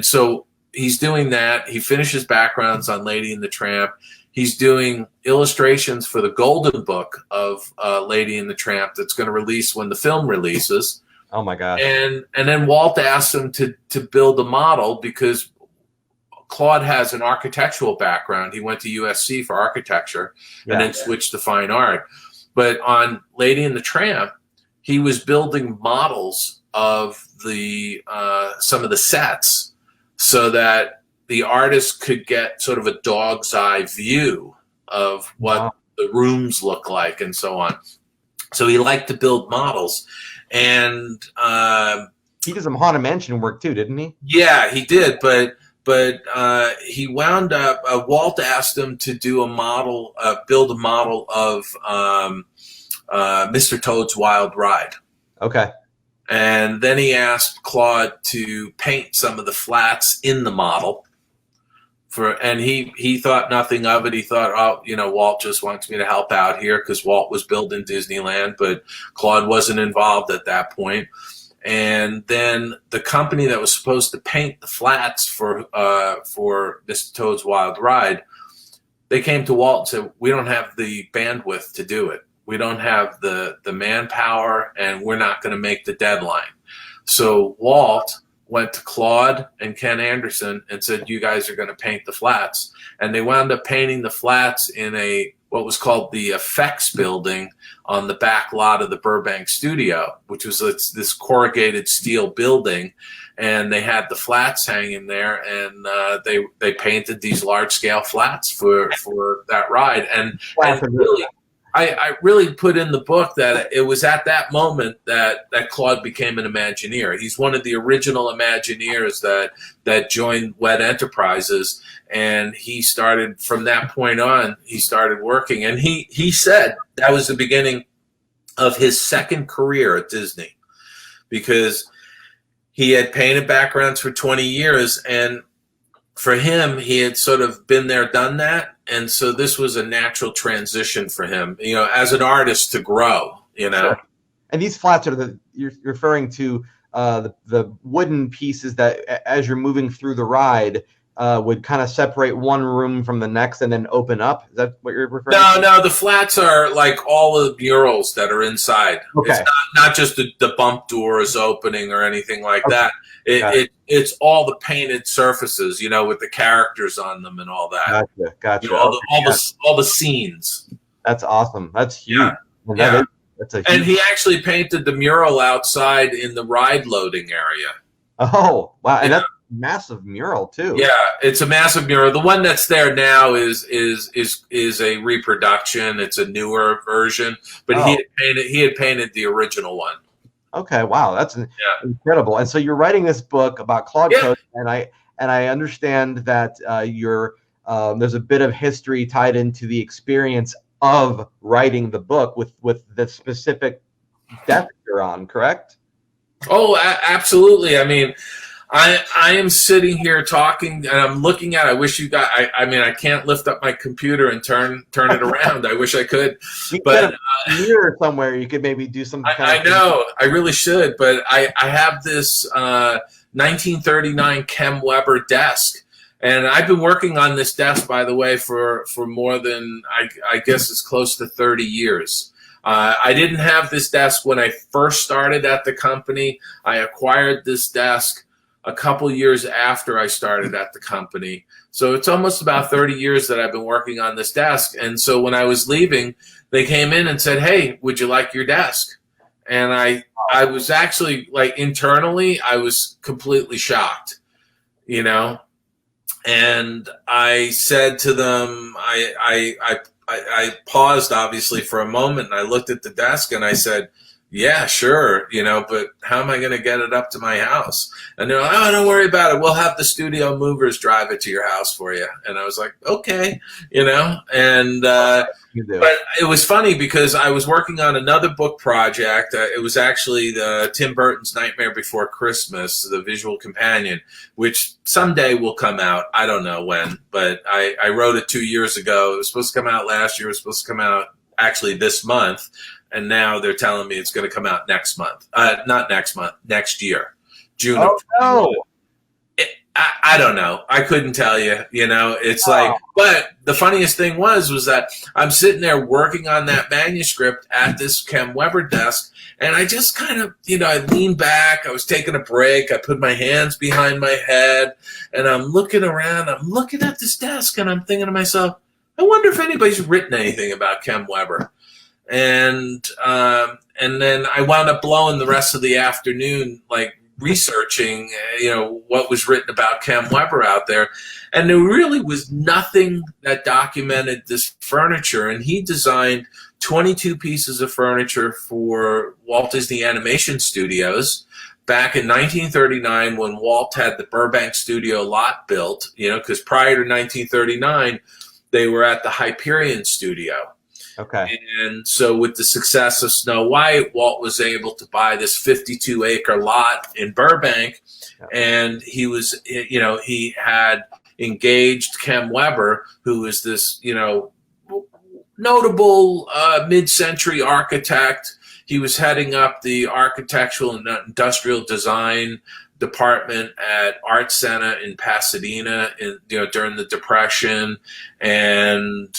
so he's doing that. He finishes backgrounds on Lady and the Tramp. He's doing illustrations for the Golden Book of Lady and the Tramp that's going to release when the film releases. Oh my gosh. And then Walt asked him to build a model because Claude has an architectural background. He went to USC for architecture and then switched to fine art. But on Lady and the Tramp, he was building models of the some of the sets so that the artist could get sort of a dog's eye view of what the rooms look like and so on. So he liked to build models. And he did some Haunted Mansion work too, didn't he? Yeah, he did. But he wound up, Walt asked him to do a model, build a model of Mr. Toad's Wild Ride. Okay. And then he asked Claude to paint some of the flats in the model. And he thought nothing of it. He thought, Walt just wants me to help out here because Walt was building Disneyland, but Claude wasn't involved at that point. And then the company that was supposed to paint the flats for Mr. Toad's Wild Ride, they came to Walt and said, "We don't have the bandwidth to do it. We don't have the manpower, and we're not going to make the deadline." So Walt went to Claude and Ken Anderson and said, "You guys are going to paint the flats." And they wound up painting the flats in what was called the effects building on the back lot of the Burbank studio, which was this corrugated steel building. And they had the flats hanging there, and they painted these large scale flats for that ride. And really, I really put in the book that it was at that moment that Claude became an Imagineer. He's one of the original Imagineers that joined Wet Enterprises, and he started from that point on. He started working, and he said that was the beginning of his second career at Disney, because he had painted backgrounds for 20 years, and for him, he had sort of been there, done that. And so this was a natural transition for him, as an artist to grow, Sure. And these flats are you're referring to the wooden pieces that, as you're moving through the ride, would kind of separate one room from the next and then open up. Is that what you're referring to? No, the flats are like all of the murals that are inside. Okay. It's not just the bump doors opening or anything like that. It's all the painted surfaces, with the characters on them and all that. Gotcha. All the scenes. That's awesome. That's huge. Yeah. That's a huge... And he actually painted the mural outside in the ride loading area. Oh, wow. And that's a massive mural too. Yeah, it's a massive mural. The one that's there now is a reproduction. It's a newer version, but he had painted the original one. Okay, wow, that's incredible. And so you're writing this book about Claude Coats, and I understand that there's a bit of history tied into the experience of writing the book with the specific desk you're on, correct? Oh, absolutely. I mean, I am sitting here talking and I'm looking at, I wish you got, I mean, I can't lift up my computer and turn it around. I wish I could, You but a mirror somewhere. You could maybe do some kind I of know I really should, but I have this 1939 Kem Weber desk. And I've been working on this desk, by the way, for more than, I guess it's close to 30 years. I didn't have this desk when I first started at the company. I acquired this desk a couple years after I started at the company. So it's almost about 30 years that I've been working on this desk. And so when I was leaving, they came in and said, "Hey, would you like your desk?" And I was actually, like, internally, I was completely shocked, you know? And I said to them, I paused obviously for a moment, and I looked at the desk and I said, "Yeah, sure, you know, but how am I going to get it up to my house?" And they're like, "Oh, don't worry about it. We'll have the studio movers drive it to your house for you." And I was like, "Okay," you know, and but it was funny because I was working on another book project. It was actually the Tim Burton's Nightmare Before Christmas, the visual companion, which someday will come out. I don't know when, but I wrote it 2 years ago. It was supposed to come out last year. It was supposed to come out actually this month. And now they're telling me it's going to come out next month. Not next month, next year, June. Oh, no. I don't know. I couldn't tell you, you know, it's like, but the funniest thing was that I'm sitting there working on that manuscript at this Kem Weber desk. And I just kind of, you know, I leaned back, I was taking a break. I put my hands behind my head and I'm looking around, I'm looking at this desk and I'm thinking to myself, I wonder if anybody's written anything about Kem Weber. And then I wound up blowing the rest of the afternoon, like, researching, you know, what was written about Kem Weber out there. And there really was nothing that documented this furniture. And he designed 22 pieces of furniture for Walt Disney Animation Studios back in 1939 when Walt had the Burbank studio lot built, you know, because prior to 1939, they were at the Hyperion studio. Okay. And so with the success of Snow White, Walt was able to buy this 52-acre lot in Burbank. And he was, you know, he had engaged Kem Weber, who is this, you know, notable mid-century architect. He was heading up the architectural and industrial design department at Art Center in Pasadena, you know, during the Depression. And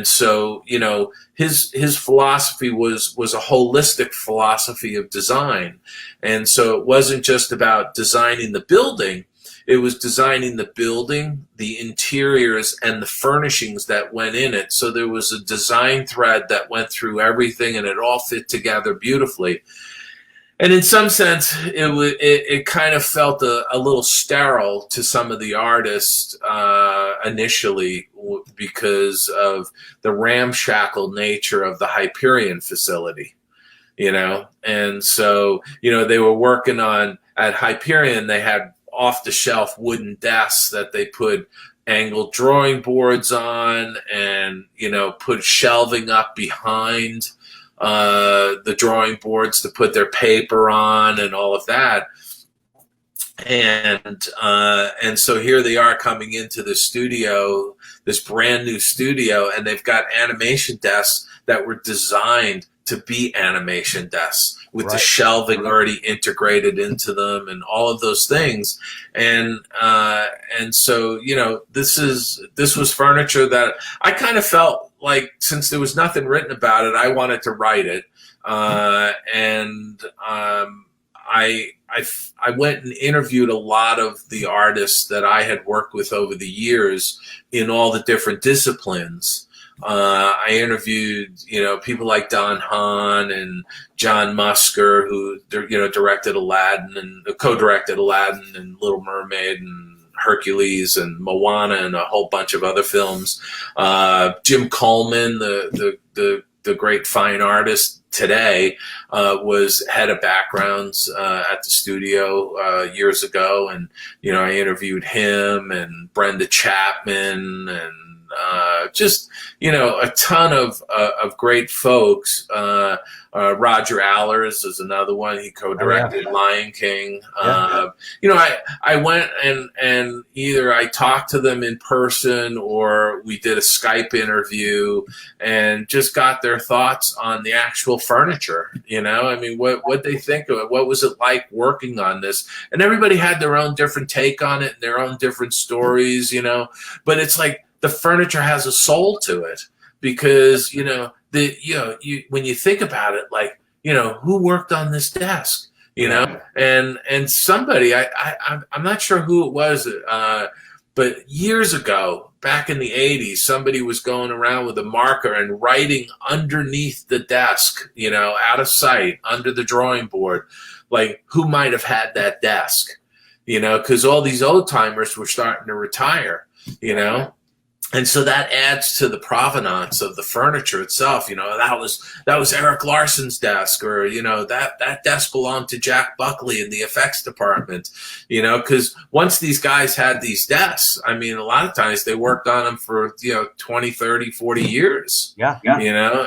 so, you know, his philosophy was a holistic philosophy of design. And so it wasn't just about designing the building. It was designing the building, the interiors, and the furnishings that went in it. So there was a design thread that went through everything, and it all fit together beautifully. And in some sense, it kind of felt a little sterile to some of the artists initially because of the ramshackle nature of the Hyperion facility, you know. And so, you know, they were working on, at Hyperion, they had off-the-shelf wooden desks that they put angled drawing boards on and, you know, put shelving up behind the drawing boards to put their paper on and all of that. And so here they are coming into the studio, this brand new studio, and they've got animation desks that were designed to be animation desks with the shelving already integrated into them and all of those things. And so, you know, this was furniture that I kind of felt like, since there was nothing written about it, I wanted to write it. I went and interviewed a lot of the artists that I had worked with over the years in all the different disciplines. I interviewed, you know, people like Don Hahn and John Musker, who, you know, directed Aladdin and co-directed Aladdin and Little Mermaid and Hercules and Moana and a whole bunch of other films. Jim Coleman, the great fine artist today, was head of backgrounds at the studio years ago. And, you know, I interviewed him and Brenda Chapman and just, a ton of great folks. Roger Allers is another one. He co-directed Lion King. I went and either I talked to them in person or we did a Skype interview and just got their thoughts on the actual furniture. What they think of it, what was it like working on this, and everybody had their own different take on it and their own different stories, but it's like the furniture has a soul to it because, when you think about it, like, who worked on this desk, and somebody, I'm not sure who it was, but years ago, back in the 80s, somebody was going around with a marker and writing underneath the desk, out of sight, under the drawing board, like who might have had that desk, because all these old timers were starting to retire, And so that adds to the provenance of the furniture itself. That was Eric Larson's desk, or that desk belonged to Jack Buckley in the effects department. Because once these guys had these desks, a lot of times they worked on them for 20, 30, 40 years. Yeah.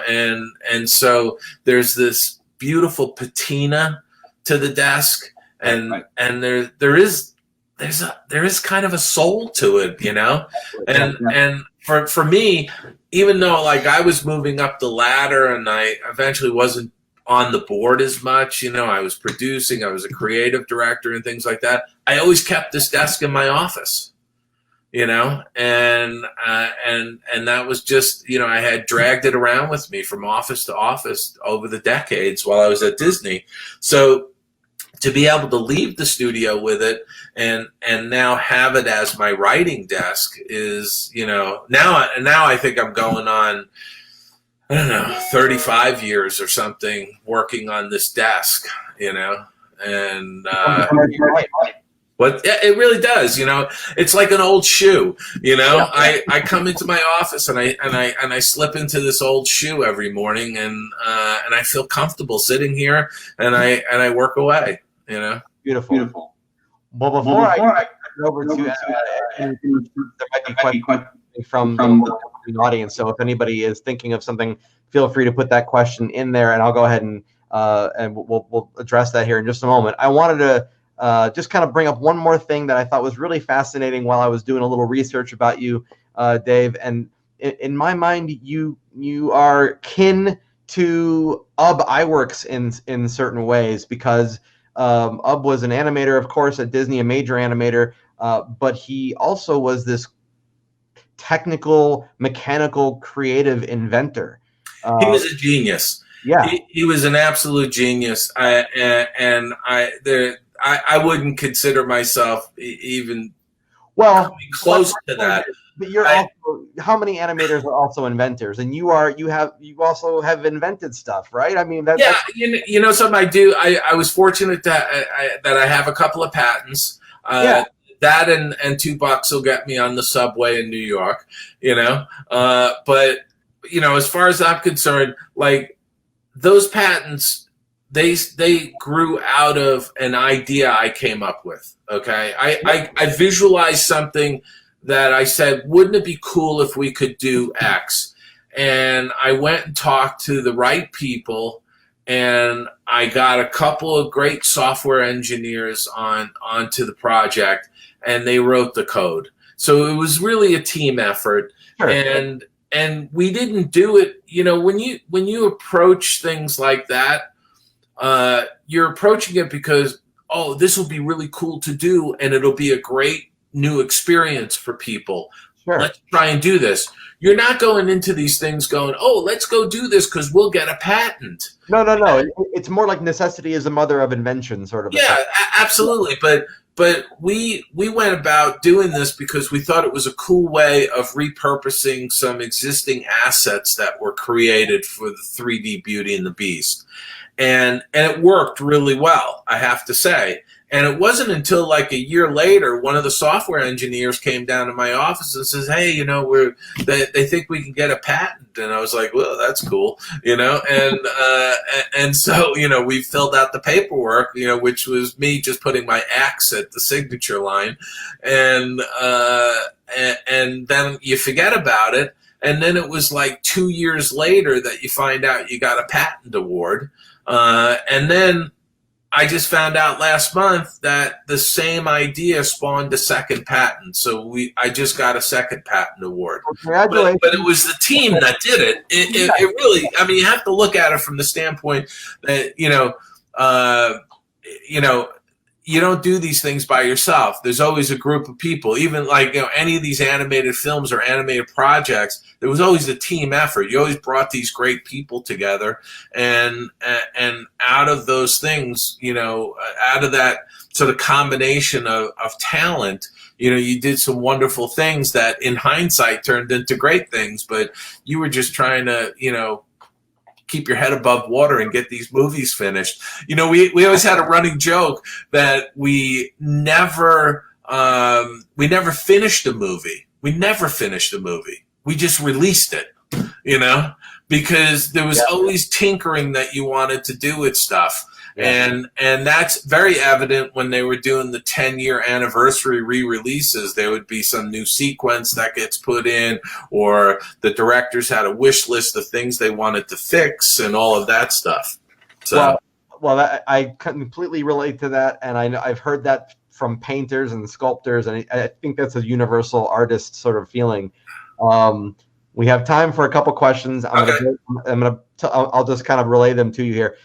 And so there's this beautiful patina to the desk, and there is kind of a soul to it, and for me, even though like I was moving up the ladder and I eventually wasn't on the board as much, I was producing, I was a creative director and things like that. I always kept this desk in my office, and that was just, I had dragged it around with me from office to office over the decades while I was at Disney. So to be able to leave the studio with it and now have it as my writing desk is, now I think I'm going on, 35 years or something working on this desk, and but it really does, it's like an old shoe, I come into my office and I slip into this old shoe every morning and I feel comfortable sitting here and I work away. Beautiful. Well, before I go over to there might be questions from the audience. So if anybody is thinking of something, feel free to put that question in there, and I'll go ahead and we'll address that here in just a moment. I wanted to just kind of bring up one more thing that I thought was really fascinating while I was doing a little research about you, Dave. And in my mind, you are kin to Ub Iwerks in certain ways because. Ub was an animator, of course, at Disney, a major animator, but he also was this technical, mechanical, creative inventor. He was a genius. Yeah, he was an absolute genius. I wouldn't consider myself even close to that. But you're also, how many animators are also inventors? And you also have invented stuff, right? That's something I do. I was fortunate that I have a couple of patents. That and $2 will get me on the subway in New York, but as far as I'm concerned, like those patents, they grew out of an idea I came up with. Okay. I visualized something that I said, wouldn't it be cool if we could do X? And I went and talked to the right people, and I got a couple of great software engineers onto the project, and they wrote the code. So it was really a team effort. Sure. And we didn't do it, when you approach things like that, you're approaching it because, this will be really cool to do, and it'll be a great new experience for people. Sure. Let's try and do this. You're not going into these things going, let's go do this because we'll get a patent. No. It's more like necessity is the mother of invention, sort of. Yeah, absolutely. But we went about doing this because we thought it was a cool way of repurposing some existing assets that were created for the 3D Beauty and the Beast. And it worked really well, I have to say. And it wasn't until like a year later, one of the software engineers came down to my office and says, "Hey, they think we can get a patent." And I was like, "Well, that's cool," and so we filled out the paperwork, which was me just putting my X at the signature line, and and then you forget about it. And then it was like 2 years later that you find out you got a patent award. And then I just found out last month that the same idea spawned a second patent. So I just got a second patent award. Congratulations. But it was the team that did it. It really, I mean, you have to look at it from the standpoint that, you don't do these things by yourself. There's always a group of people. Even like, any of these animated films or animated projects, there was always a team effort. You always brought these great people together, and out of those things, out of that sort of combination of talent, you did some wonderful things that in hindsight turned into great things, but you were just trying to, keep your head above water and get these movies finished. We always had a running joke that we never finished a movie. We never finished a movie. We just released it, because there was always tinkering that you wanted to do with stuff. Yeah. And that's very evident when they were doing the 10-year anniversary re-releases. There would be some new sequence that gets put in, or the directors had a wish list of things they wanted to fix and all of that stuff. So, well, I completely relate to that, and I've heard that from painters and sculptors, and I think that's a universal artist sort of feeling. We have time for a couple questions. I'll just kind of relay them to you here.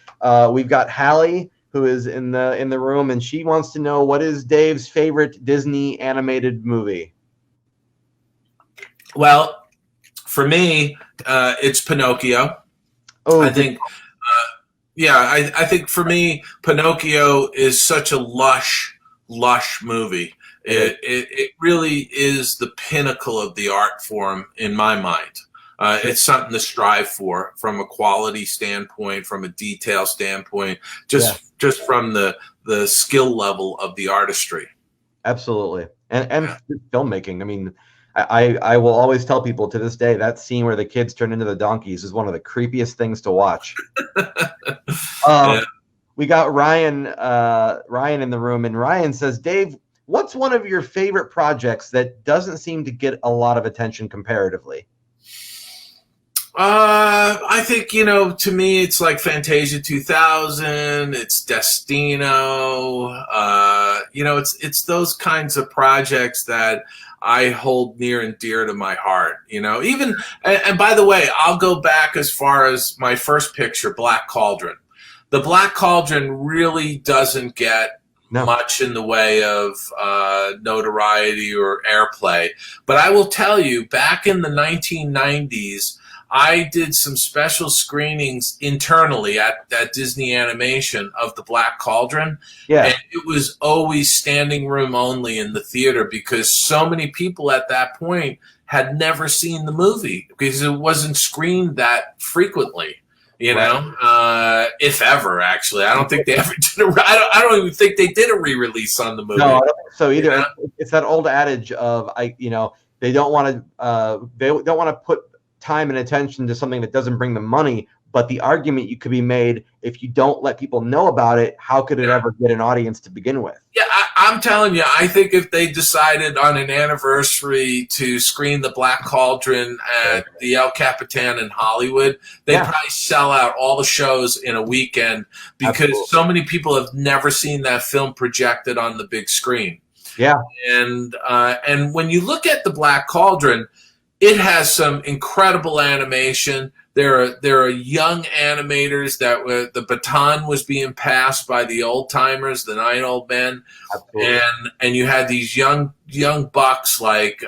We've got Hallie, who is in the room, and she wants to know, what is Dave's favorite Disney animated movie? Well, for me, it's Pinocchio. Oh, I think, I think for me, Pinocchio is such a lush movie. It really is the pinnacle of the art form in my mind. It's something to strive for from a quality standpoint, from a detail standpoint, just from the skill level of the artistry. Absolutely. And filmmaking. I mean, I will always tell people to this day that scene where the kids turn into the donkeys is one of the creepiest things to watch. We got Ryan in the room, and Ryan says, Dave, what's one of your favorite projects that doesn't seem to get a lot of attention comparatively? I think, to me, it's like Fantasia 2000, it's Destino, it's those kinds of projects that I hold near and dear to my heart, and by the way, I'll go back as far as my first picture, Black Cauldron. The Black Cauldron really doesn't get much in the way of notoriety or airplay. But I will tell you, back in the 1990s, I did some special screenings internally at Disney Animation of the Black Cauldron. Yeah. And it was always standing room only in the theater because so many people at that point had never seen the movie because it wasn't screened that frequently. If ever, actually. I don't think they ever did I don't even think they did a re-release on the movie. No, I don't think so either. It's that old adage of they don't want to put time and attention to something that doesn't bring them money, but the argument you could be made, if you don't let people know about it, how could it ever get an audience to begin with? Yeah, I'm telling you, I think if they decided on an anniversary to screen the Black Cauldron at the El Capitan in Hollywood, they'd probably sell out all the shows in a weekend because so many people have never seen that film projected on the big screen. Yeah. And when you look at the Black Cauldron, it has some incredible animation. There are young animators that the baton was being passed by the old timers, the 9 old men. Absolutely. And you had these young bucks like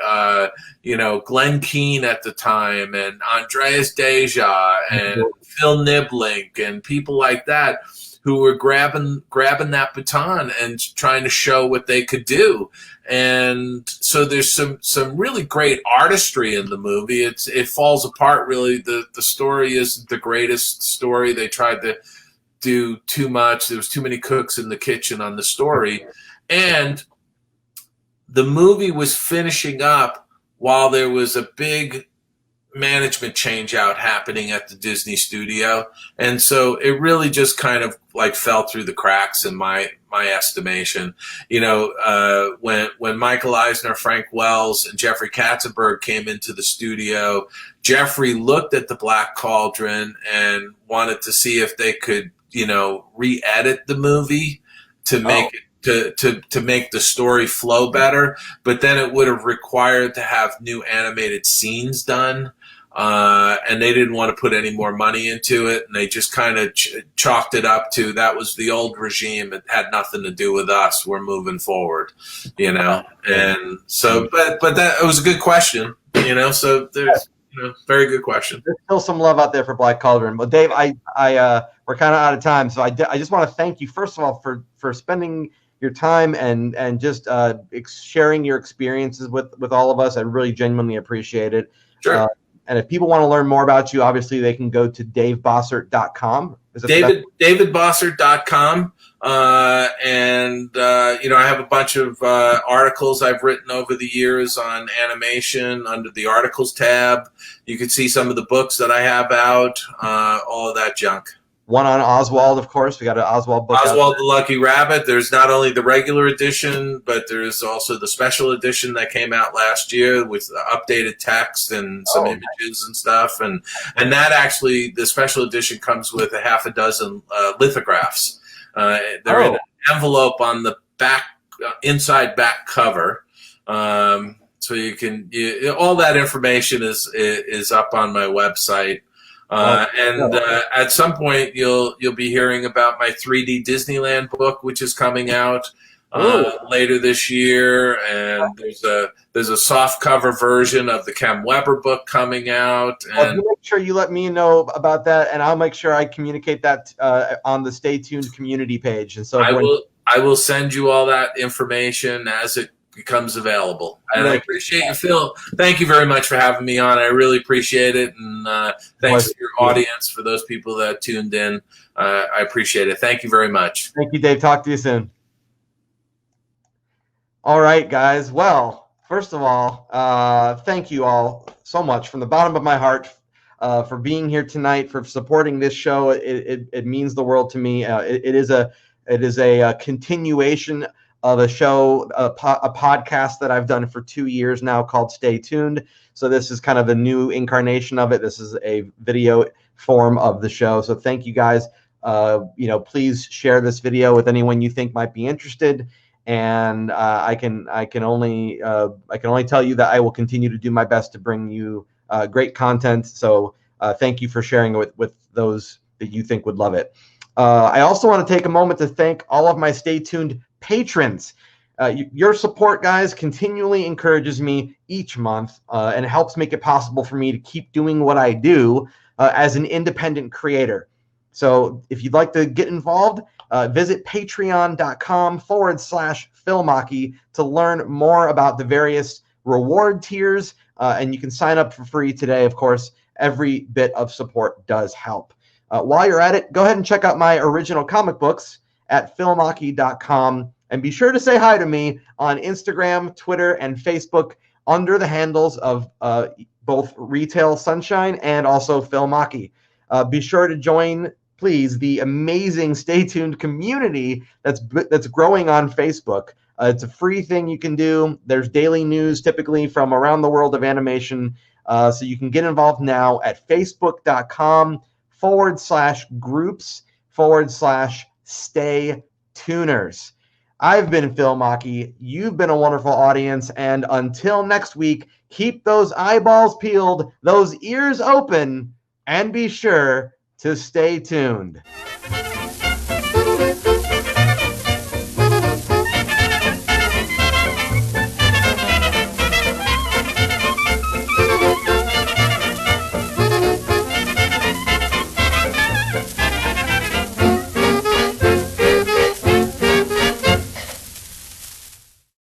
Glenn Keane at the time, and Andreas Deja and Phil Niblink and people like that who were grabbing that baton and trying to show what they could do. And so there's some really great artistry in the movie. It falls apart, really. The story isn't the greatest story. They tried to do too much. There was too many cooks in the kitchen on the story. And the movie was finishing up while there was a big management change out happening at the Disney studio. And so it really just kind of like fell through the cracks in my estimation. When Michael Eisner, Frank Wells, and Jeffrey Katzenberg came into the studio, Jeffrey looked at the Black Cauldron and wanted to see if they could, re-edit the movie to make it to make the story flow better, but then it would have required to have new animated scenes done, and they didn't want to put any more money into it, and they just kind of chalked it up to that was the old regime. It had nothing to do with us. We're moving forward, And so, but that it was a good question, So there's very good question. There's still some love out there for Black Cauldron. But Dave, I we're kind of out of time, so I just want to thank you first of all for spending your time and just sharing your experiences with all of us. I really genuinely appreciate it. Sure. And if people want to learn more about you, obviously they can go to davebossert.com. DavidBossert.com. I have a bunch of articles I've written over the years on animation under the articles tab. You can see some of the books that I have out, all of that junk. One on Oswald, of course. We got an Oswald book. Oswald the Lucky Rabbit. There's not only the regular edition, but there's also the special edition that came out last year with updated text and some images and stuff. And that actually, the special edition comes with a half a dozen lithographs. They're in an envelope on the back, inside back cover. So you can all that information is up on my website. At some point you'll be hearing about my 3D Disneyland book, which is coming out later this year, and there's a soft cover version of the Kem Weber book coming out. And you make sure you let me know about that, and I'll make sure I communicate that on the Stay Tuned community page. And so I will send you all that information as it becomes available. And I appreciate you, Phil. Thank you very much for having me on. I really appreciate it. And thanks to your audience, for those people that tuned in. I appreciate it. Thank you very much. Thank you, Dave. Talk to you soon. All right, guys. Well, first of all, thank you all so much from the bottom of my heart for being here tonight, for supporting this show. It means the world to me. It is a continuation of a show, a podcast that I've done for 2 years now called Stay Tuned. So this is kind of a new incarnation of it. This is a video form of the show. So thank you guys. Please share this video with anyone you think might be interested. And I can only tell you that I will continue to do my best to bring you great content. So thank you for sharing it with those that you think would love it. I also want to take a moment to thank all of my Stay Tuned patrons. Your support, guys, continually encourages me each month and helps make it possible for me to keep doing what I do as an independent creator. So if you'd like to get involved, visit patreon.com/Philmaki to learn more about the various reward tiers, and you can sign up for free today. Of course, every bit of support does help. While you're at it, go ahead and check out my original comic books at philmaki.com, and be sure to say hi to me on Instagram, Twitter, and Facebook under the handles of both Retail Sunshine and also Philmaki. Be sure to join, please, the amazing Stay Tuned community that's growing on Facebook. It's a free thing you can do. There's daily news typically from around the world of animation, so you can get involved now at facebook.com/groups/Stay Tuners. I've been Phil Maki. You've been a wonderful audience. And until next week, keep those eyeballs peeled, those ears open, and be sure to stay tuned.